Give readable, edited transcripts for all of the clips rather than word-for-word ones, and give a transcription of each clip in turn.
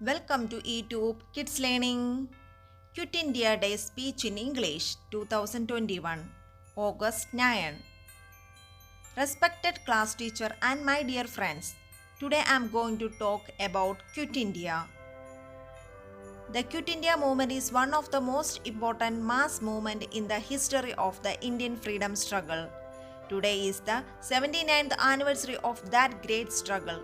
Welcome to YouTube Kids Learning. Quit India Day Speech in English 2021, August 9. Respected class teacher and my dear friends, today I am going to talk about Quit India. The Quit India movement is one of the most important mass movement in the history of the Indian freedom struggle. Today is the 79th anniversary of that great struggle.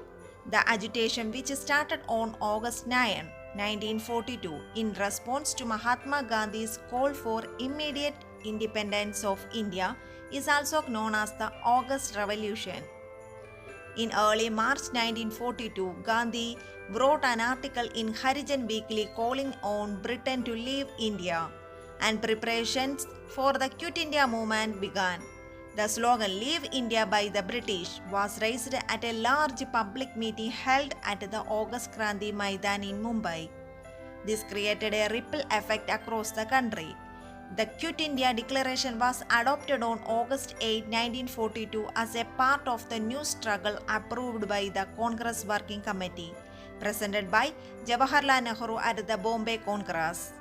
The agitation, which started on August 9, 1942, in response to Mahatma Gandhi's call for immediate independence of India, is also known as the August Revolution. In early March 1942, Gandhi wrote an article in Harijan Weekly calling on Britain to leave India, and preparations for the Quit India movement began. The slogan "Leave India" by the British was raised at a large public meeting held at the August Kranti Maidan in Mumbai. This created a ripple effect across the country. The Quit India Declaration was adopted on August 8, 1942 as a part of the new struggle approved by the Congress Working Committee, presented by Jawaharlal Nehru at the Bombay Congress.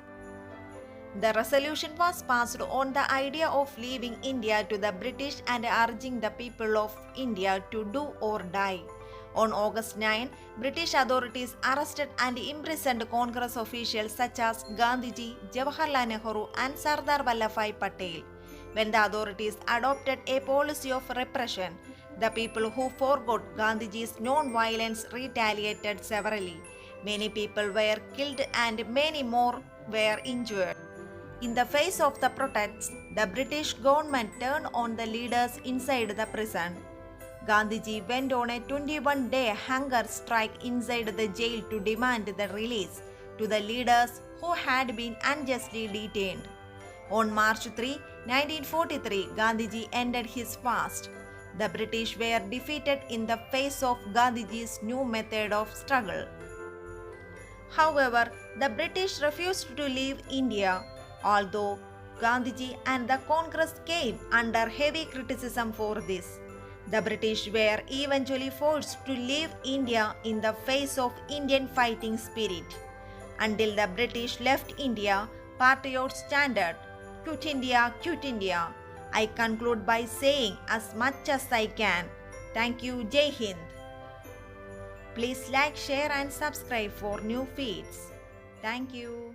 The resolution was passed on the idea of leaving India to the British and urging the people of India to do or die. On August 9, British authorities arrested and imprisoned Congress officials such as Gandhiji, Jawaharlal Nehru and Sardar Vallabhbhai Patel. When the authorities adopted a policy of repression, the people who forgot Gandhiji's non-violence retaliated severely. Many people were killed and many more were injured. In the face of the protests, the British government turned on the leaders inside the prison. Gandhiji went on a 21-day hunger strike inside the jail to demand the release to the leaders who had been unjustly detained. On March 3, 1943, Gandhiji ended his fast. The British were defeated in the face of Gandhiji's new method of struggle. However, the British refused to leave India, although Gandhiji and the Congress came under heavy criticism for this. The British were eventually forced to leave India in the face of Indian fighting spirit. Until the British left India, patriots chanted, "Quit India, quit India." I conclude by saying as much as I can. Thank you, Jai Hind. Please like, share and subscribe for new feeds. Thank you.